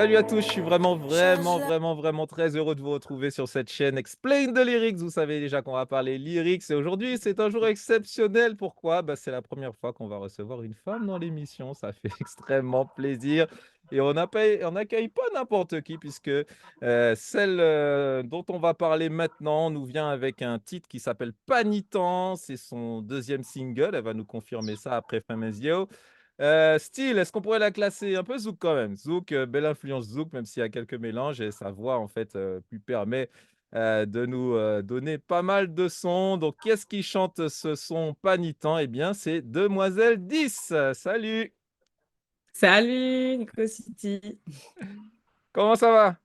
Salut à tous, je suis vraiment très heureux de vous retrouver sur cette chaîne Explain the Lyrics. Vous savez déjà qu'on va parler lyrics et aujourd'hui c'est un jour exceptionnel. Pourquoi? C'est la première fois qu'on va recevoir une femme dans l'émission. Ça fait extrêmement plaisir et on n'accueille pas n'importe qui puisque celle dont on va parler maintenant nous vient avec un titre qui s'appelle Panitant. C'est son deuxième single. Elle va nous confirmer ça après Famezio. Style, est-ce qu'on pourrait la classer un peu zouk quand même? Zouk, belle influence zouk, même s'il y a quelques mélanges et sa voix en fait lui permet de nous donner pas mal de sons. Donc, qu'est-ce qui chante ce son panitant? Eh bien, c'est Demoiselle 10. Salut, Salut Nico City. comment ça va?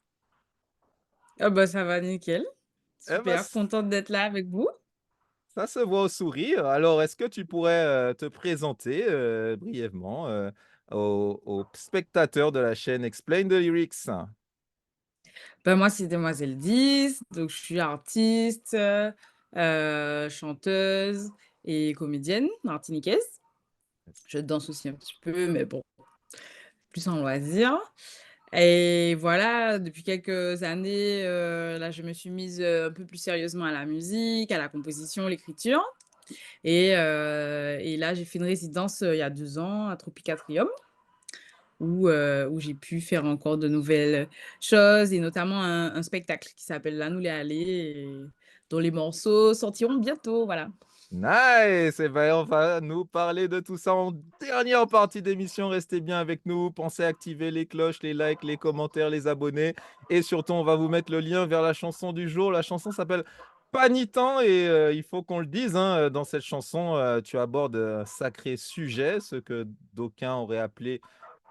Ah bah ça va nickel. Eh ben, Super, contente d'être là avec vous. ça se voit au sourire. Alors, est-ce que tu pourrais te présenter brièvement aux spectateurs de la chaîne Explain the Lyrics? Bah moi c'est Demoiselle 10, donc je suis artiste, chanteuse et comédienne martiniquaise. Je danse aussi un petit peu, mais bon, plus en loisir. Et voilà, depuis quelques années, là je me suis mise, un peu plus sérieusement à la musique, à la composition, l'écriture. Et là j'ai fait une résidence, il y a 2 ans à Tropicatrium. Où j'ai pu faire encore de nouvelles choses et notamment un spectacle qui s'appelle «La Noulé Allé» et dont les morceaux sortiront bientôt, voilà. Nice! Et ben, on va nous parler de tout ça en dernière partie d'émission. Restez bien avec nous. Pensez à activer les cloches, les likes, les commentaires, les abonnés. Et surtout, on va vous mettre le lien vers la chanson du jour. La chanson s'appelle Panitent et il faut qu'on le dise, hein, dans cette chanson, tu abordes un sacré sujet, ce que d'aucuns auraient appelé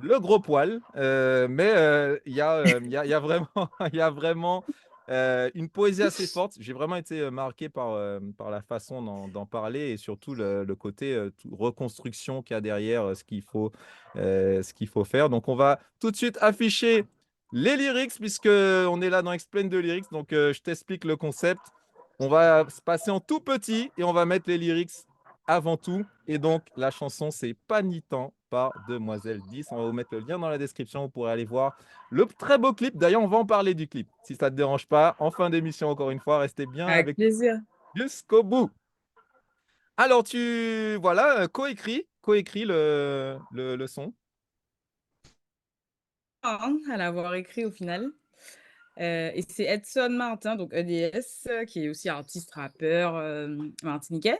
le gros poil. Mais il y a vraiment, il y a vraiment une poésie assez forte. J'ai vraiment été marqué par la façon d'en parler et surtout le côté reconstruction qu'il y a derrière ce qu'il faut faire. Donc, on va tout de suite afficher les lyrics puisque on est là dans Explain the Lyrics. Donc, je t'explique le concept. On va se passer en tout petit et on va mettre les lyrics avant tout. Et donc, la chanson, c'est Panitent par Demoiselle 10. On va vous mettre le lien dans la description. Vous pourrez aller voir le très beau clip. D'ailleurs, on va en parler du clip. Si ça ne te dérange pas, en fin d'émission, encore une fois, restez bien Avec avec plaisir. jusqu'au bout. Alors, voilà, coécrit le son. Hein, à l'avoir écrit au final, et c'est Edson Martin, donc EDS, qui est aussi artiste rappeur, martiniquais,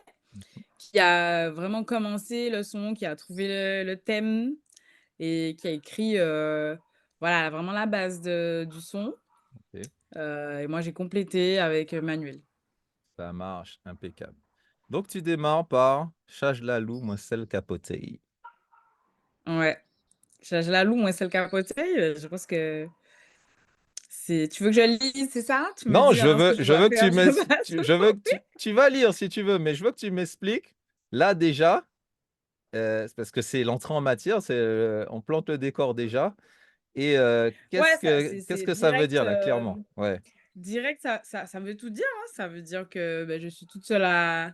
qui a vraiment commencé le son, qui a trouvé le thème et qui a écrit, voilà, vraiment la base du son, Ok, et moi j'ai complété avec, Manuel. ça marche, impeccable. Donc, tu démarres par Chage la loup, moi, celle capotée. Ouais. Je la loue, moi, celle capoter, je pense que c'est tu veux que je lise, c'est ça? Tu me Non, dis maintenant ce que je je dois veux que faire, je passe. je veux que tu vas lire si tu veux, mais je veux que tu m'expliques. Là, déjà, c'est parce que c'est l'entrée en matière, on plante le décor déjà. Et Ouais, ça qu'est-ce c'est que ça veut direct, dire là, clairement? Ouais. direct, ça veut tout dire, hein. Ça veut dire que, je suis toute seule à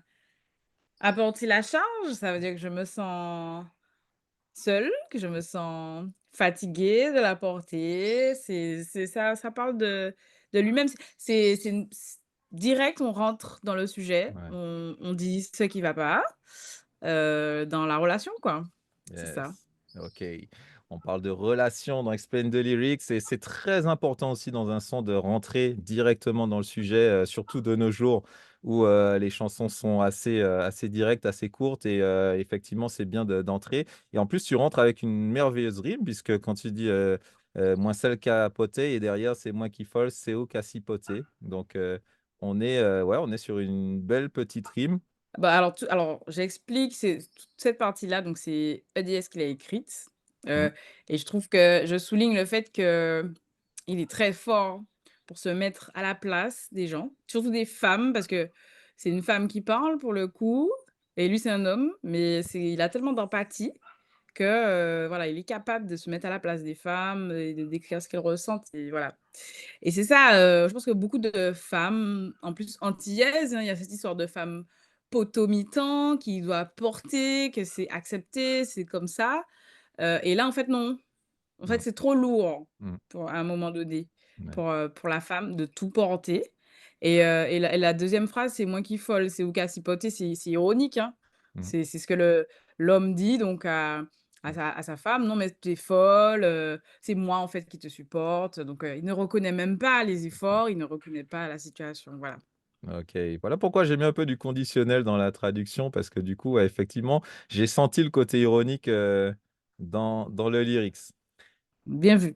porter la charge. Ça veut dire que je me sens seule, que je me sens fatiguée de la porter. C'est ça parle de lui-même. C'est une direct, on rentre dans le sujet, Ouais. on dit ce qui va pas, dans la relation, quoi. C'est ça. Yes. OK. On parle de relations dans Explain the Lyrics et c'est très important aussi dans un son de rentrer directement dans le sujet, surtout de nos jours où les chansons sont assez directes, assez courtes et effectivement, c'est bien d'entrer. Et en plus, tu rentres avec une merveilleuse rime puisque quand tu dis moi celle qui a poté et derrière c'est moi qui folle, c'est où qui a sipoté. Donc ouais, on est sur une belle petite rime. Bah, alors j'explique, c'est toute cette partie-là, donc c'est EDS qui l'a écrite, Mm. heu et je trouve que je souligne le fait qu'il est très fort pour se mettre à la place des gens, surtout des femmes, parce que c'est une femme qui parle pour le coup et lui c'est un homme, mais il a tellement d'empathie que, voilà, il est capable de se mettre à la place des femmes et de décrire ce qu'elles ressentent et voilà. Et c'est ça, je pense que beaucoup de femmes, en plus antillaises, hein, il y a cette histoire de femmes potomitan qui doit porter, que c'est accepté, c'est comme ça, et là, en fait, non. En fait, Mmh. c'est trop lourd Mmh. pour à un moment donné, Ouais. pour la femme de tout porter et la 2e phrase, c'est moi qui folle, c'est ou cacipoter, c'est ironique, hein. Mmh. C'est ce que l'homme dit donc à sa femme: «Non mais tu es folle, c'est moi en fait qui te supporte», donc il ne reconnaît même pas les efforts, il ne reconnaît pas la situation, voilà. OK. Voilà pourquoi j'ai mis un peu du conditionnel dans la traduction parce que du coup, ouais, effectivement, j'ai senti le côté ironique, dans le lyrics. Bien vu.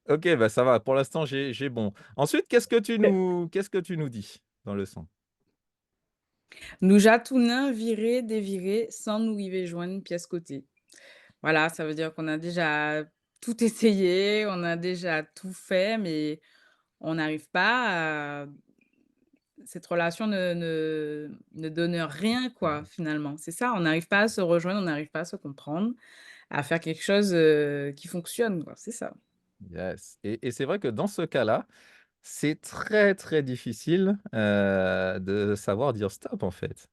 OK, bah, ça va. Pour l'instant, j'ai bon. Ensuite, qu'est-ce que tu nous dis dans le son? Nous jatounins virer, dévirer, sans nous y joindre pièce côté. Voilà, ça veut dire qu'on a déjà tout essayé, on a déjà tout fait, mais on n'arrive pas à cette relation ne donne rien quoi, Mmh. finalement. C'est ça, on n'arrive pas à se rejoindre, on n'arrive pas à se comprendre, à faire quelque chose, qui fonctionne quoi, c'est ça. Yes et c'est vrai que dans ce cas-là, c'est très, très difficile, de savoir dire stop, en fait.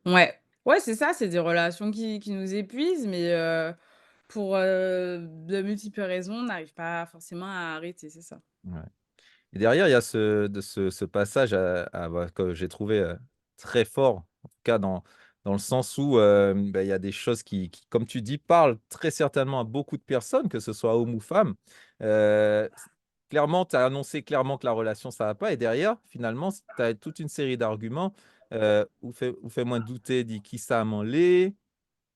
Ouais, ouais, c'est ça, c'est des relations qui nous épuisent, mais pour, de multiples raisons, on n'arrive pas forcément à arrêter, c'est ça. Ouais. Et derrière, il y a ce passage bah, que j'ai trouvé, très fort, en tout cas dans le sens où, bah, il y a des choses qui, comme tu dis, parlent très certainement à beaucoup de personnes, que ce soit homme ou femme. Clairement, tu as annoncé clairement que la relation, ça va pas et derrière, finalement, tu as toute une série d'arguments, «Ou fais-moi douter, dit qui ça m'en l'est,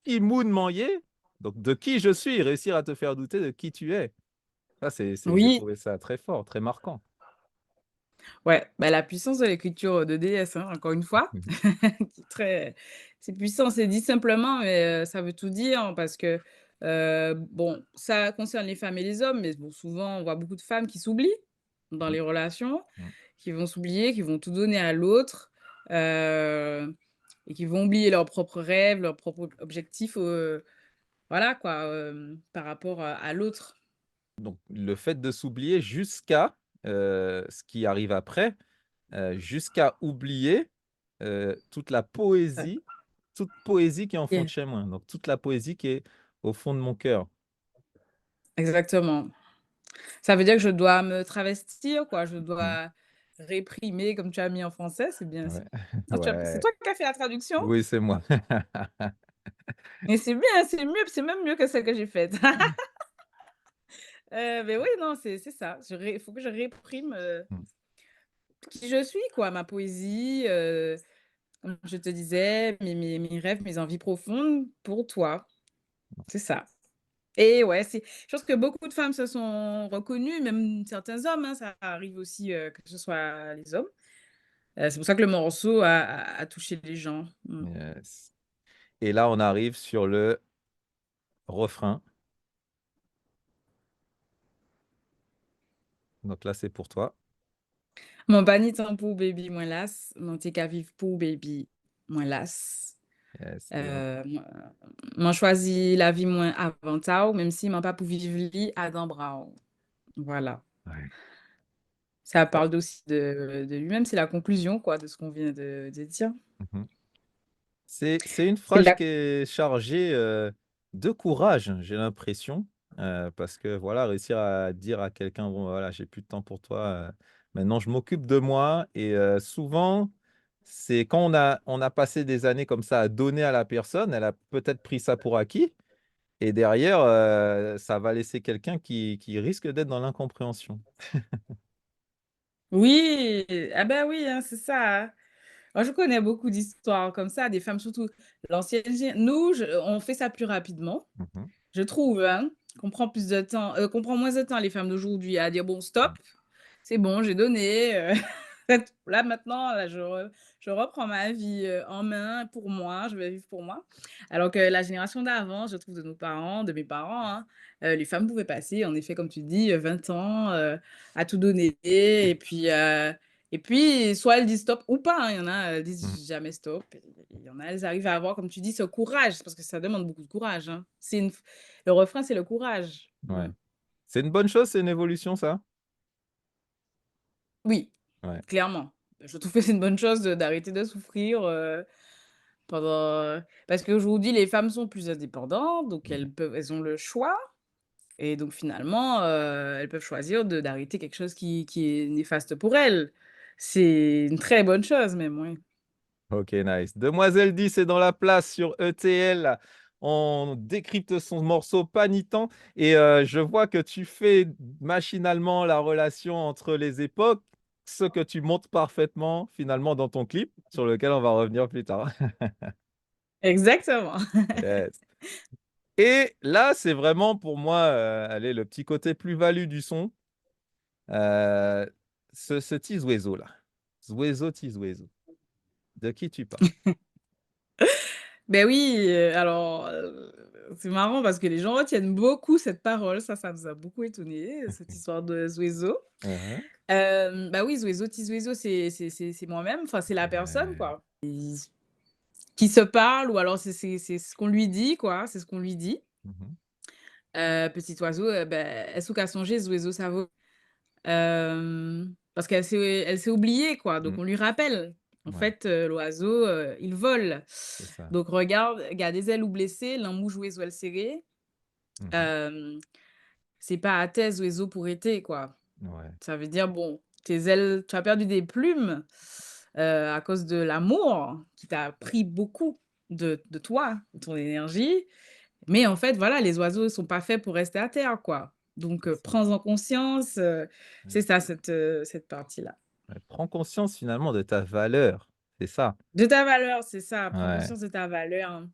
qui moun m'en yé?» donc de qui je suis, réussir à te faire douter de qui tu es. Ça, j'ai Oui. trouvé ça très fort, très marquant. Ouais, bah, la puissance de l'écriture, de déesse, hein, encore une fois, Mmh. qui est très c'est puissant, c'est dit simplement, mais ça veut tout dire parce que, bon, ça concerne les femmes et les hommes, mais bon, souvent, on voit beaucoup de femmes qui s'oublient dans Mmh. les relations, Mmh. qui vont s'oublier, qui vont tout donner à l'autre, heu et qui vont oublier leurs propres rêves, leurs propres objectifs, voilà quoi, par rapport à l'autre. Donc le fait de s'oublier jusqu'à, ce qui arrive après, jusqu'à oublier, Ouais. toute poésie qui est en fond de Yeah. chez moi, donc toute la poésie qui est au fond de mon cœur. Exactement. Ça veut dire que je dois me travestir, quoi, je Mmh. dois réprimer comme tu as mis en français, c'est bien Ouais, ça. Ah, c'est ouais, toi qui as fait la traduction? oui, c'est moi. Mais c'est bien, c'est mieux, c'est même mieux que celle que j'ai faite. Mais oui, non, c'est ça. Il faut que je réprime, Mmh. qui je suis, quoi, ma poésie, comme je te disais, mes rêves, mes envies profondes pour toi. C'est ça. Et ouais, je pense que beaucoup de femmes se sont reconnues, même certains hommes, hein, ça arrive aussi, que ce soit les hommes. C'est pour ça que le morceau a touché les gens. Mmh. Yes et là, on arrive sur le refrain, donc là, c'est pour toi. Mon banni tan pou baby mwen las, mon te ka viv pou baby mwen las. Yes et on Mwen mwen chwazi la vie mwen avan ta ou, même si mwen pa pou viv li adan bra ou. Voilà. ouais. Ça Ouais. parle aussi de lui-même, c'est la conclusion quoi, de ce qu'on vient de dire. Mmh. C'est une C'est phrase la qui est chargée, de courage, j'ai l'impression, parce que voilà, réussir à dire à quelqu'un: «Bon, voilà, j'ai plus de temps pour toi, maintenant je m'occupe de moi» et souvent, c'est quand on a passé des années comme ça à donner à la personne, elle a peut-être pris ça pour acquis et derrière, ça va laisser quelqu'un qui risque d'être dans l'incompréhension. oui! Ah bah oui, hein, c'est ça, hein. Moi, je connais beaucoup d'histoires comme ça, des femmes surtout l'ancienne gé nous, on fait ça plus rapidement. Mmh mh. Je trouve, hein, qu'on prend plus de temps, qu'on prend moins de temps les femmes d'aujourd'hui à dire: «Bon stop, Mmh. c'est bon, j'ai donné, là maintenant, là je reprends ma vie, en main pour moi, je vais vivre pour moi». Alors que la génération d'avant, je trouve de nos parents, de mes parents, hein, les femmes pouvaient passer en effet comme tu dis, 20 ans, à tout donner et puis soit elles disent stop ou pas, hein. Il y en a, elles Mmh. disent jamais stop et il y en a, elles arrivent à avoir comme tu dis ce courage, parce que ça demande beaucoup de courage, hein. Le refrain, c'est le courage. Mmh. Ouais. C'est une bonne chose, c'est une évolution ça? Oui, Ouais. clairement. Je trouve que c'est une bonne chose d'arrêter de souffrir, Parce qu'aujourd'hui, les femmes sont plus indépendantes, donc Mmh. elles ont le choix et donc finalement, elles peuvent choisir de d'arrêter quelque chose qui est néfaste pour elles. C'est une très bonne chose même, oui. OK, nice. Demoiselle 10 est dans la place sur ETL. On décrypte son morceau Panitent et je vois que tu fais machinalement la relation entre les époques, ce que tu montres parfaitement finalement dans ton clip, sur lequel on va revenir plus tard. Exactement. Yes. Et là, c'est vraiment pour moi, allez, le petit côté plus-value du son, heu, ce Tizouézo là. Zouézo Tizouézo. De qui tu parles? Ben oui, alors, c'est marrant parce que les gens retiennent beaucoup cette parole, ça nous a beaucoup étonnés, cette histoire de Zouézo. Hein, hein. Bah oui, Zouézo, petit Zouézo, c'est moi-même, enfin, c'est la personne, Ouais. quoi. Qui se parle ou alors c'est ce qu'on lui dit, quoi, c'est ce qu'on lui dit. Mmh mh. Petit oiseau, beh, elle sou qu'a songé Zouézo ça vaut. Parce qu'elle s'est oubliée, quoi, donc Mmh. on lui rappelle. En Ouais, fait, l'oiseau, il vole. c'est ça. Donc regarde des ailes ou blessées, l'un jouer elle serré. Mmh mh. Hem, c'est pas à tes oiseaux pour été, quoi. Ouais, Ça veut dire, bon, tes ailes tu as perdu des plumes, à cause de l'amour qui t'a pris beaucoup de toi, de ton énergie. Mais en fait, voilà, les oiseaux sont pas faits pour rester à terre, quoi. Donc, c'est ça. prends-en conscience, Ouais, c'est ça cette partie-là. ouais. Prends conscience finalement de ta valeur, c'est ça. De ta valeur, c'est ça, prends Ouais, conscience de ta valeur, hein.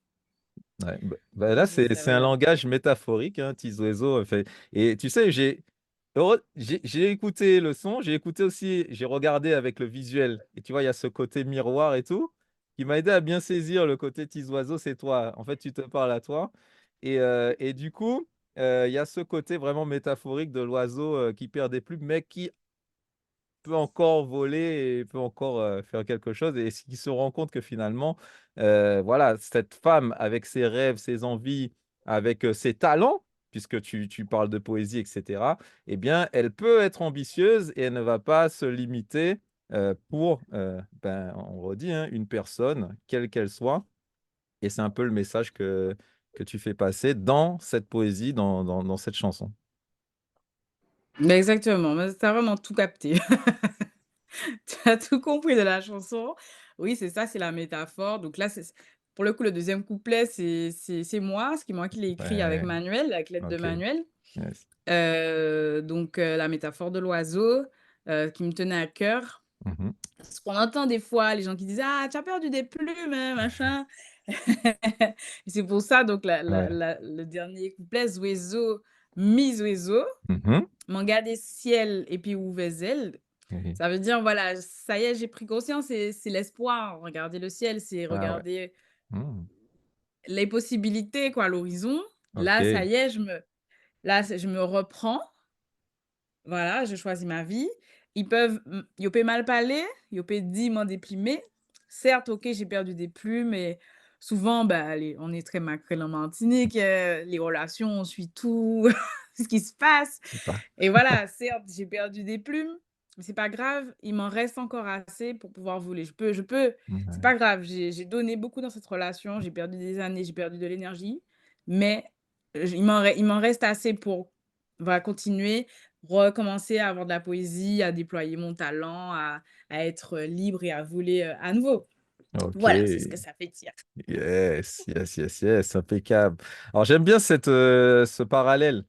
ouais, Prends là, conscience de ta c'est un valeur. langage métaphorique, hein, Tizoïzo, fait et tu sais, j'ai écouté le son, j'ai écouté aussi j'ai regardé avec le visuel et tu vois, il y a ce côté miroir et tout, qui m'a aidé à bien saisir le côté Tizoïzo, c'est toi. En fait, tu te parles à toi et du coup, il y a ce côté vraiment métaphorique de l'oiseau, qui perd des plumes, mais qui peut encore voler et peut encore, faire quelque chose et qui se rend compte que finalement, voilà, cette femme avec ses rêves, ses envies, avec, ses talents, puisque tu parles de poésie et cetera, eh bien, elle peut être ambitieuse et elle ne va pas se limiter, pour, ben, on redit, hein, une personne, quelle qu'elle soit et c'est un peu le message que tu fais passer dans cette poésie, dans cette chanson. Mais exactement, mais tu as vraiment tout capté. Tu as tout compris de la chanson. Oui, c'est ça, c'est la métaphore. Donc là, pour le coup, le deuxième couplet, c'est moi, c'est moi qui l'ai écrit avec Ouais, Manuel, avec l'aide de OK. Manuel. Yes. Donc la métaphore de l'oiseau, qui me tenait à cœur. Mmh. Parce qu'on entend des fois les gens qui disent: «Ah, tu as perdu des plumes, hein, machin». Et c'est pour ça donc Ouais. le dernier couplet: «Zouézo, mi zouézo, Mmh. mangade ciel et puis ouvert ailes». Oui. Ça veut dire voilà, ça y est, j'ai pris conscience, c'est l'espoir. Regarder le ciel, c'est Ah ouais. regarder Mmh. les possibilités quoi, l'horizon. Là, ça OK. y est, je me reprends. Voilà, je choisis ma vie. Ils peuvent yo peut mal parler, yo peut dire m'en déprimer. Certes, OK, j'ai perdu des plumes et souvent, bah, les on est très maquerelle en Martinique, les relations, on suit tout ce qui se passe C'est pas et voilà, certes, j'ai perdu des plumes, mais c'est pas grave, il m'en reste encore assez pour pouvoir voler. Je peux c'est ouais. pas grave, j'ai donné beaucoup dans cette relation, j'ai perdu des années, j'ai perdu de l'énergie, mais il m'en reste assez pour, voilà, continuer, recommencer à avoir de la poésie, à déployer mon talent, à être libre et à voler, à nouveau. Voilà, c'est ce que OK. ça fait dire. Yes, yes, yes, yes, impeccable. Alors j'aime bien ce parallèle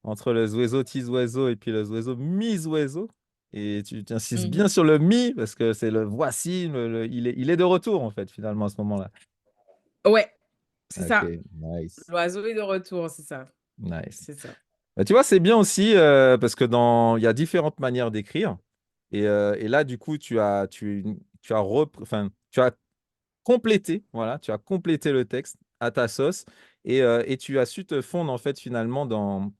entre le zouézo, petit oiseau et puis le zouézo, mi-zouézo et tu insistes Mmh bien mh. sur le mi parce que c'est le voici, il est de retour en fait finalement à ce moment-là. Ouais, c'est ça. OK, nice, L'oiseau est de retour, c'est ça, nice. c'est ça. Bah, tu vois, c'est bien aussi, parce que il y a différentes manières d'écrire et là du coup tu as enfin, tu as complété, voilà, tu as complété le texte à ta sauce et tu as su te fondre, en fait, finalement, dans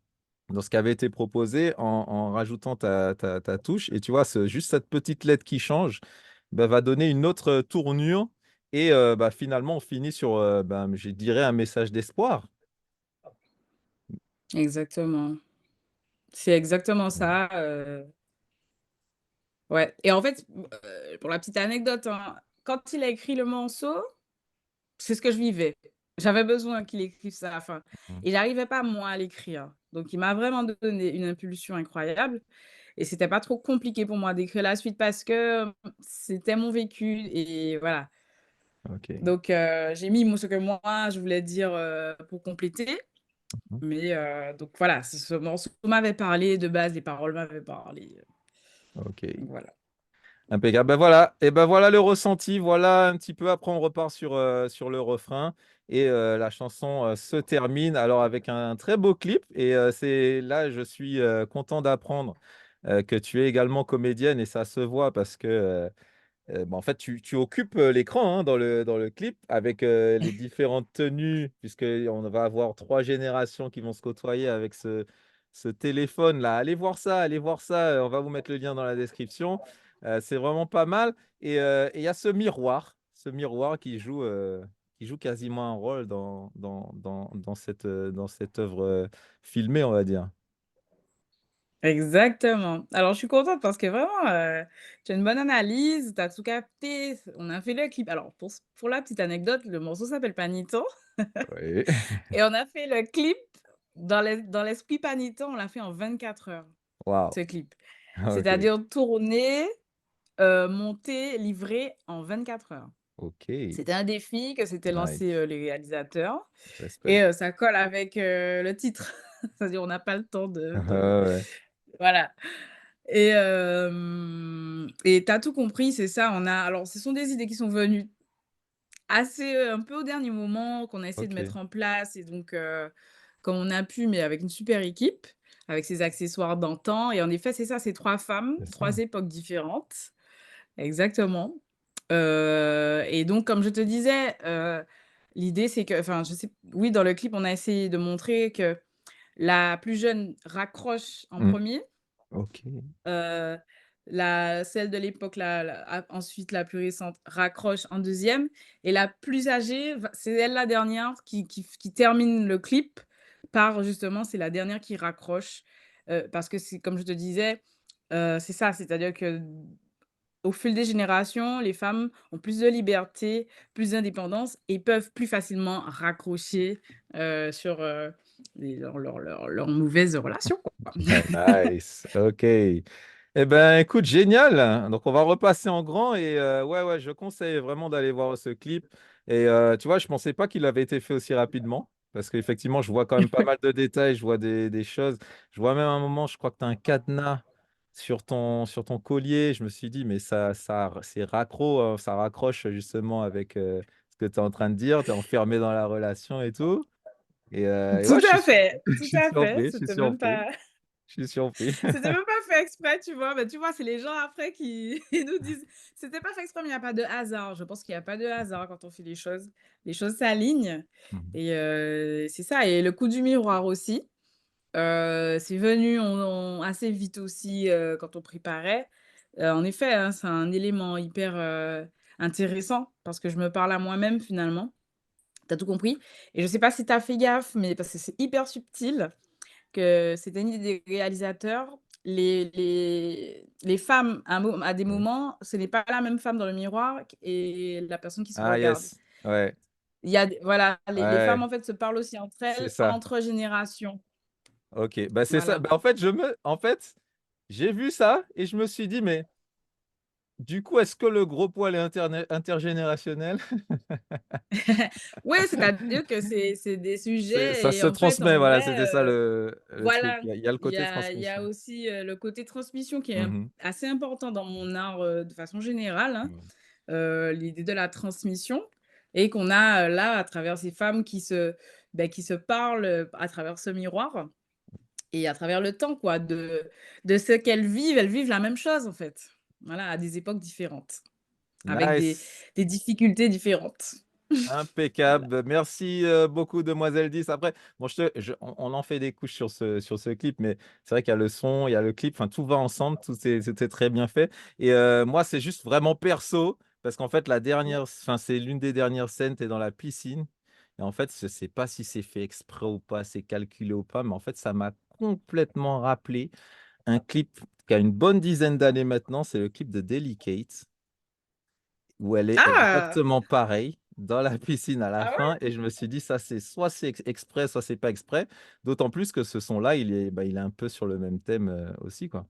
ce qui avait été proposé en rajoutant ta touche et tu vois, juste cette petite lettre qui change, bah, va donner une autre tournure et bah, finalement, on finit sur, ben, je dirais un message d'espoir. Exactement. C'est exactement Mmh. ça, ouais et en fait, pour la petite anecdote, hein, quand il a écrit le morceau, c'est ce que je vivais. J'avais besoin qu'il écrive ça à la fin Mmh. et j'arrivais pas moi à l'écrire. Donc il m'a vraiment donné une impulsion incroyable et c'était pas trop compliqué pour moi d'écrire la suite parce que, c'était mon vécu et voilà. OK. Donc j'ai mis ce que moi je voulais dire, pour compléter, Mmh. mais donc voilà, ce morceau m'avait parlé de base, les paroles m'avaient parlé, OK. donc voilà. Impeccable. Ben voilà, et ben voilà le ressenti. Voilà un petit peu. Après, on repart sur le refrain et la chanson se termine. Alors avec un très beau clip. Et c'est là, je suis content d'apprendre que tu es également comédienne et ça se voit parce que bah, en fait, tu occupes, l'écran, hein, dans le clip avec, les différentes tenues puisqu'on va avoir 3 générations qui vont se côtoyer avec ce téléphone-là. Allez voir ça, on va vous mettre le lien dans la description. C'est vraiment pas mal et il y a ce miroir qui joue quasiment un rôle dans cette œuvre, filmée, on va dire. Exactement. Alors je suis contente parce que vraiment, tu as une bonne analyse, tu as tout capté. On a fait le clip alors pour la petite anecdote, le morceau s'appelle «Panito» Oui. et on a fait le clip dans l'esprit Panito, on l'a fait en 24 heures, Waouh! ce clip. OK. C'est-à-dire tourné, monté, livré en 24 heures. OK. C'était un défi que s'étaient lancé, Nice. les réalisateurs et Respect. ça colle avec, le titre. C'est-à-dire on n'a pas le temps Ouais, de ouais, ouais. voilà. Et tu as tout compris, c'est ça, on a alors ce sont des idées qui sont venues assez, un peu au dernier moment, qu'on a essayé de OK. mettre en place et donc comme on a pu, mais avec une super équipe, avec ses accessoires d'antan et en effet, c'est ça, c'est 3 femmes, C'est 3 ça. époques différentes. Exactement. Et donc comme je te disais, l'idée c'est que enfin je sais oui, dans le clip, on a essayé de montrer que la plus jeune raccroche en Mmh. premier. OK. Heu, la celle de l'époque, ensuite la plus récente raccroche en deuxième et la plus âgée c'est elle la dernière qui termine le clip par justement c'est la dernière qui raccroche, parce que c'est comme je te disais, c'est ça, c'est-à-dire que au fil des générations, les femmes ont plus de liberté, plus d'indépendance et peuvent plus facilement raccrocher, sur, leurs mauvaises relations, quoi. Nice. OK. Eh ben, écoute, génial. Donc, on va repasser en grand et ouais, ouais, je conseille vraiment d'aller voir ce clip. Et tu vois, je pensais pas qu'il avait été fait aussi rapidement parce qu'effectivement, je vois quand même pas mal de détails, je vois des choses. Je vois même un moment, je crois que tu as un cadenas sur ton collier. Je me suis dit, mais ça, c'est raccro, ça raccroche justement avec ce que tu es en train de dire. Tu es enfermé dans la relation et tout. Et ouais, Tout à fait, je tout suis à fait. surpris, je suis surpris, je suis surpris. C'était même pas fait exprès, tu vois? Bah, tu vois, c'est les gens après qui ils nous disent: «C'était pas fait exprès, mais il y a pas de hasard». Je pense qu'il y a pas de hasard quand on fait les choses. Les choses s'alignent Mmh. et c'est ça et le coup du miroir aussi, c'est venu assez vite aussi, quand on préparait. En effet, hein, c'est un élément hyper, intéressant parce que je me parle à moi-même finalement. Tu as tout compris et je sais pas si tu as fait gaffe, mais parce que c'est hyper subtil que c'était une idée des réalisateurs. Les femmes, à des Oui. moments, ce n'est pas la même femme dans le miroir et la personne qui se Ah regarde. yes, ouais, Il y a des voilà, les femmes, ouais, en fait, se parlent aussi entre c'est elles, ça. entre générations. OK, bah, c'est ça. Voilà. Bah, en fait, j'ai vu ça et je me suis dit: «Mais du coup, est-ce que le gros poil est intergénérationnel?» Oui, c'est-à-dire que c'est des Ça sujets et se en fait, transmet, en voilà, vrai, c'était ça le truc. voilà, Il y a le côté il y a transmission. aussi, le côté transmission qui est Mmh. assez important dans mon art, de façon générale, hein. Mmh. L'idée de la transmission et qu'on a, là, à travers ces femmes qui se parlent, à travers ce miroir et à travers le temps, quoi, de ce qu'elles vivent. Elles vivent la même chose, en fait. Voilà, à des époques différentes, avec Nice. des difficultés différentes. Voilà. Impeccable. Merci, beaucoup demoiselle 10. Après, bon, on en fait des couches sur ce clip, mais c'est vrai qu'il y a le son, il y a le clip, enfin tout va ensemble, c'était très bien fait et moi, c'est juste vraiment perso parce qu'en fait, c'est l'une des dernières scènes, tu es dans la piscine et en fait, je sais pas si c'est fait exprès ou pas, c'est calculé ou pas, mais en fait, ça m'a complètement rappelé un clip qui a une bonne dizaine d'années maintenant, c'est le clip de Delicate où elle est Ah! exactement pareille. dans la piscine à la Ah ouais? fin et je me suis dit: «Ça, c'est soit c'est exprès, soit c'est pas exprès». D'autant plus que ce son-là, il est un peu sur le même thème, aussi, quoi.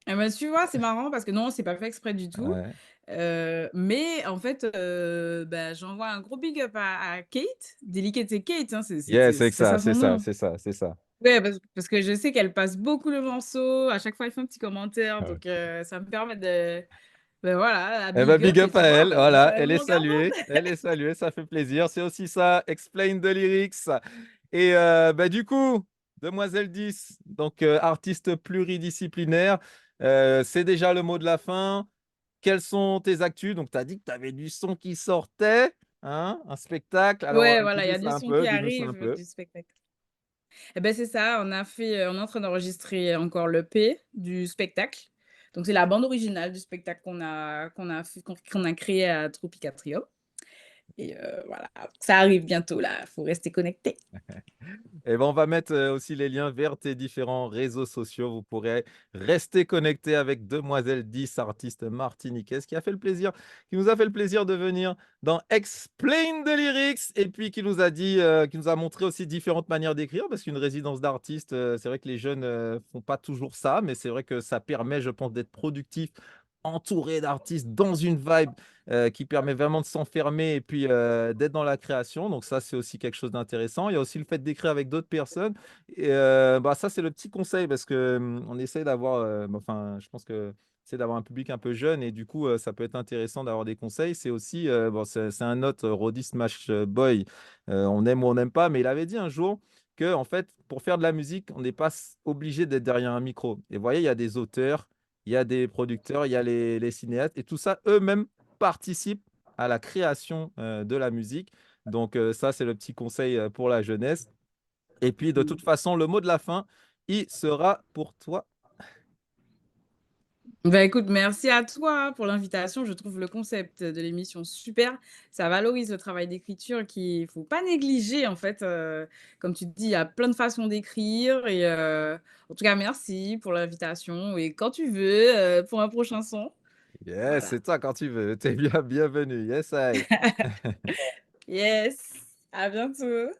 Eh bah, tu vois, c'est marrant parce que non, c'est pas fait exprès du tout, Ouais. mais en fait, bah, j'envoie un gros big up à Kate, Delicate Kate, hein, Yes, c'est c'est ça, ça c'est son ça, nom. c'est ça, c'est ça. Ouais, parce que je sais qu'elle passe beaucoup le morceau, à chaque fois elle fait un petit commentaire, Ah ouais. donc ça me permet de, ben voilà, à Eh bah, big big up et up à tu vois, elle, bah, voilà, ça me regarde. elle est saluée, ça fait plaisir. C'est aussi ça, Explain the lyrics et bah, du coup, Demoiselle 10, donc artiste pluridisciplinaire, c'est déjà le mot de la fin. Quelles sont tes actus? Donc tu as dit que tu avais du son qui sortait, hein, un spectacle. Alors, Ouais, voilà, il y dis-nous a ça du un son peu, qui dis-nous ça un arrive, peu. du spectacle. Et ben c'est ça, on est en train d'enregistrer encore l'EP du spectacle. Donc c'est la bande originale du spectacle qu'on a créé à Tropica Trio et voilà, ça arrive bientôt là, faut rester connecté. Et ben, on va mettre, aussi les liens vers tes différents réseaux sociaux. Vous pourrez rester connecté avec Demoiselle 10, artiste martiniquaise qui nous a fait le plaisir de venir dans Explain the Lyrics et puis qui nous a montré aussi différentes manières d'écrire parce qu'une résidence d'artiste, c'est vrai que les jeunes, font pas toujours ça, mais c'est vrai que ça permet, je pense, d'être productif, entouré d'artistes dans une vibe qui permet vraiment de s'enfermer et puis d'être dans la création. Donc ça, c'est aussi quelque chose d'intéressant. Il y a aussi le fait d'écrire avec d'autres personnes. Et bah, ça, c'est le petit conseil parce que on essaie d'avoir, bah, enfin, je pense que c'est d'avoir un public un peu jeune et du coup, ça peut être intéressant d'avoir des conseils. C'est aussi, bon, c'est un autre Roddy Smash Boy, on aime ou on n'aime pas, mais il avait dit un jour que en fait, pour faire de la musique, on n'est pas obligé d'être derrière un micro. Et vous voyez, il y a des auteurs, il y a des producteurs, il y a les cinéastes et tout ça, eux-mêmes participent à la création de la musique. Donc ça, c'est le petit conseil pour la jeunesse. Et puis, de toute Mmh. façon, le mot de la fin, il sera pour toi. Bah, écoute, merci à toi, hein, pour l'invitation. Je trouve le concept de l'émission super. Ça valorise le travail d'écriture qu'il faut pas négliger en fait, comme tu te dis, il y a plein de façons d'écrire et en tout cas merci pour l'invitation et quand tu veux, pour un prochain son. Yes, Voilà. c'est toi quand tu veux. T'es bienvenu. Yes, I. Yes, à bientôt.